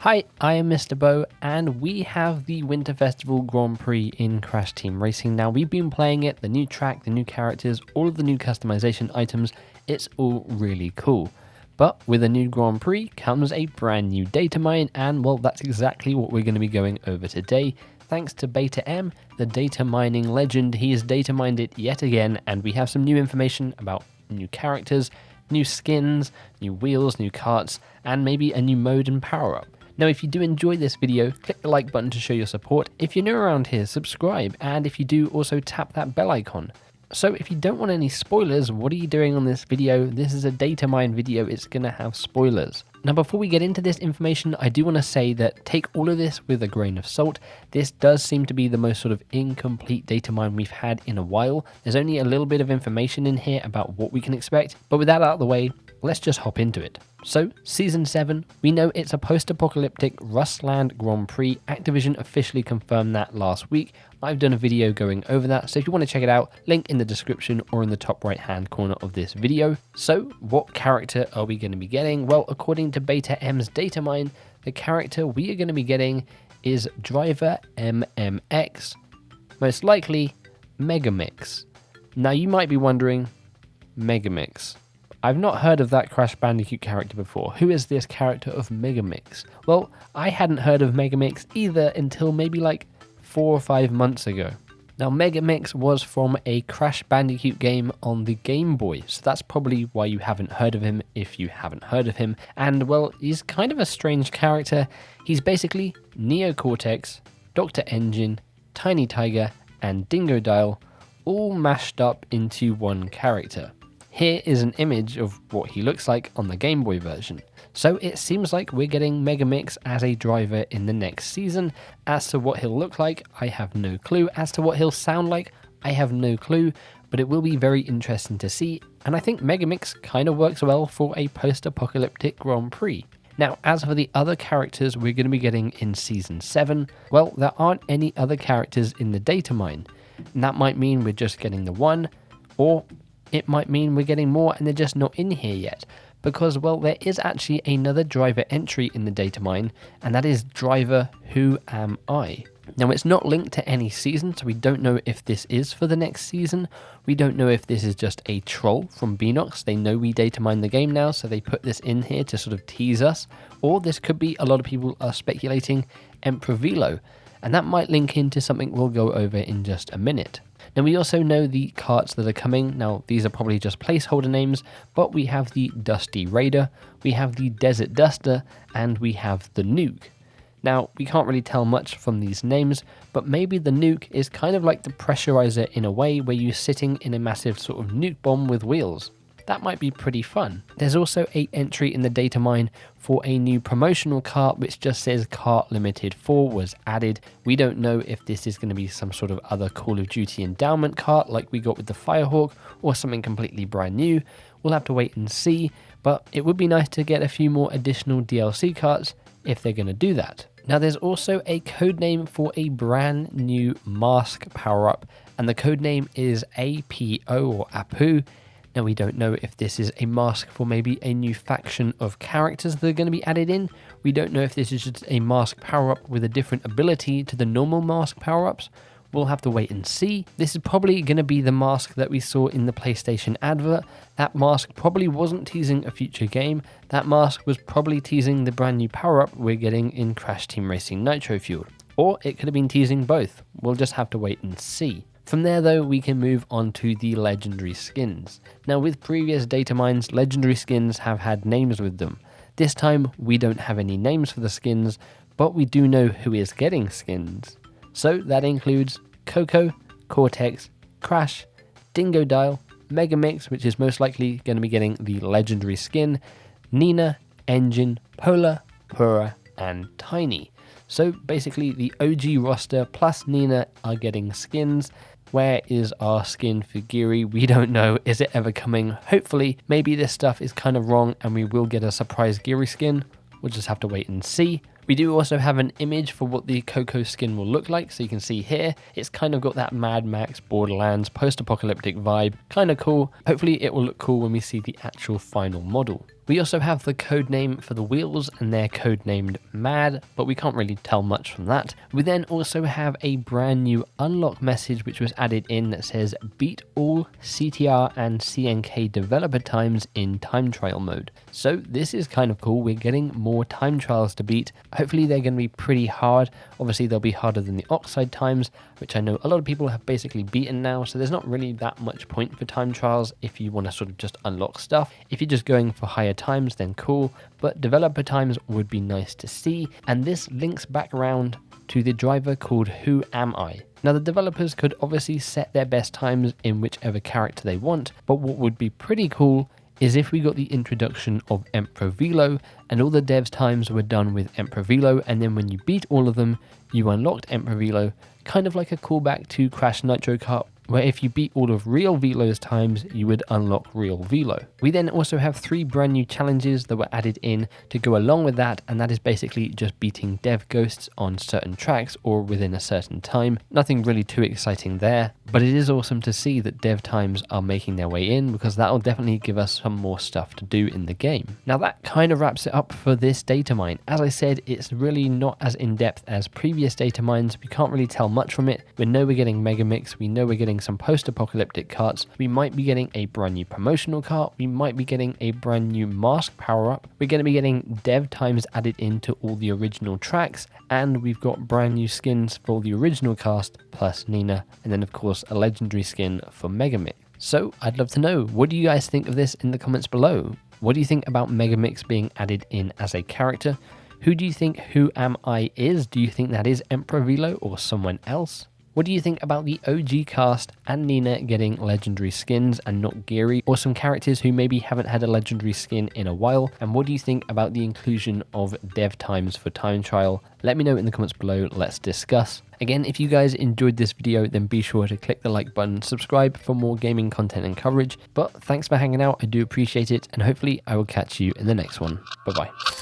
Hi, I am MisterBo, and we have the Winter Festival Grand Prix in Crash Team Racing. Now, we've been playing it, the new track, the new characters, all of the new customization items. It's all really cool. But with a new Grand Prix comes a brand new datamine, and well, that's exactly what we're going to be going over today. Thanks to BetaM, the data mining legend, he has data mined it yet again, and we have some new information about new characters, new skins, new wheels, new carts, and maybe a new mode and power-up. Now, if you do enjoy this video, click the like button to show your support. If you're new around here, subscribe, and if you do, also tap that bell icon. So if you don't want any spoilers, what are you doing on this video? This is a data mine video, it's going to have spoilers. Now, before we get into this information, I do want to say that take all of this with a grain of salt. This does seem to be the most sort of incomplete data mine we've had in a while. There's only a little bit of information in here about what we can expect, but with that out of the way, let's just hop into it. So, Season 7, we know it's a post-apocalyptic Rustland Grand Prix. Activision officially confirmed that last week. I've done a video going over that, so if you want to check it out, link in the description or in the top right hand corner of this video. So, what character are we going to be getting? Well, according to BetaM's datamine, the character we are going to be getting is Driver MMX, most likely Megamix. Now, you might be wondering, Megamix. I've not heard of that Crash Bandicoot character before. Who is this character of Megamix? Well, I hadn't heard of Megamix either until maybe like 4 or 5 months ago. Now, Megamix was from a Crash Bandicoot game on the Game Boy, so that's probably why you haven't heard of him if you haven't heard of him. And well, he's kind of a strange character. He's basically Neo Cortex, Dr. Engine, Tiny Tiger, and Dingodile all mashed up into one character. Here is an image of what he looks like on the Game Boy version. So it seems like we're getting Megamix as a driver in the next season. As to what he'll look like, I have no clue. As to what he'll sound like, I have no clue. But it will be very interesting to see. And I think Megamix kind of works well for a post-apocalyptic Grand Prix. Now, as for the other characters we're going to be getting in Season 7, well, there aren't any other characters in the datamine. And that might mean we're just getting the one, or it might mean we're getting more and they're just not in here yet. Because, well, there is actually another driver entry in the datamine, and that is Driver Who Am I? Now, it's not linked to any season, so we don't know if this is for the next season. We don't know if this is just a troll from Beanox. They know we datamine the game now, so they put this in here to sort of tease us. Or this could be, a lot of people are speculating, Emperor Velo. And that might link into something we'll go over in just a minute. Now, we also know the carts that are coming. Now, these are probably just placeholder names, but we have the Dusty Raider, we have the Desert Duster, and we have the Nuke. Now, we can't really tell much from these names, but maybe the Nuke is kind of like the pressurizer in a way, where you're sitting in a massive sort of nuke bomb with wheels. That might be pretty fun. There's also an entry in the datamine for a new promotional cart, which just says Cart Limited 4 was added. We don't know if this is going to be some sort of other Call of Duty endowment cart like we got with the Firehawk, or something completely brand new. We'll have to wait and see, but it would be nice to get a few more additional DLC carts if they're going to do that. Now, there's also a codename for a brand new mask power-up, and the codename is APO or APU. Now, we don't know if this is a mask for maybe a new faction of characters that are going to be added in. We don't know if this is just a mask power-up with a different ability to the normal mask power-ups. We'll have to wait and see. This is probably going to be the mask that we saw in the PlayStation advert. That mask probably wasn't teasing a future game. That mask was probably teasing the brand new power-up we're getting in Crash Team Racing Nitro-Fueled. Or it could have been teasing both. We'll just have to wait and see. From there, though, we can move on to the legendary skins. Now, with previous datamines, legendary skins have had names with them. This time, we don't have any names for the skins, but we do know who is getting skins. So that includes Coco, Cortex, Crash, Dingodile, Megamix, which is most likely going to be getting the legendary skin, Nina, Engine, Polar, Pura, and Tiny. So basically, the OG roster plus Nina are getting skins. Where is our skin for Geary? We don't know. Is it ever coming? Hopefully, maybe this stuff is kind of wrong and we will get a surprise Geary skin. We'll just have to wait and see. We do also have an image for what the Coco skin will look like. So you can see here, it's kind of got that Mad Max, Borderlands, post-apocalyptic vibe. Kind of cool. Hopefully it will look cool when we see the actual final model. We also have the code name for the wheels, and they're codenamed Mad, but we can't really tell much from that. We then also have a brand new unlock message which was added in that says beat all CTR and CNK developer times in time trial mode. So this is kind of cool. We're getting more time trials to beat. Hopefully they're going to be pretty hard. Obviously they'll be harder than the Oxide times, which I know a lot of people have basically beaten now, so there's not really that much point for time trials if you want to sort of just unlock stuff. If you're just going for higher times, then cool, but developer times would be nice to see. And this links back around to the driver called Who Am I. Now the developers could obviously set their best times in whichever character they want, but what would be pretty cool is if we got the introduction of Emperor Velo and all the devs times were done with Emperor Velo, and then when you beat all of them you unlocked Emperor Velo, kind of like a callback to Crash Nitro Kart, where if you beat all of Real Velo's times, you would unlock Real Velo. We then also have 3 brand new challenges that were added in to go along with that, and that is basically just beating dev ghosts on certain tracks or within a certain time. Nothing really too exciting there, but it is awesome to see that dev times are making their way in, because that will definitely give us some more stuff to do in the game. Now that kind of wraps it up for this data mine. As I said, it's really not as in-depth as previous data mines. We can't really tell much from it. We know we're getting Megamix, we know we're getting some post-apocalyptic carts, we might be getting a brand new promotional cart, we might be getting a brand new mask power-up, we're going to be getting dev times added into all the original tracks, and we've got brand new skins for the original cast plus Nina, and then of course a legendary skin for Megamix. So I'd love to know, what do you guys think of this in the comments below? What do you think about Megamix being added in as a character? Who do you think Who Am I is? Do you think that is Emperor Velo or someone else? What do you think about the OG cast and Nina getting legendary skins and not Geary, or some characters who maybe haven't had a legendary skin in a while? And what do you think about the inclusion of dev times for time trial? Let me know in the comments below, let's discuss. Again, if you guys enjoyed this video, then be sure to click the like button, subscribe for more gaming content and coverage. But thanks for hanging out, I do appreciate it, and hopefully I will catch you in the next one. Bye bye.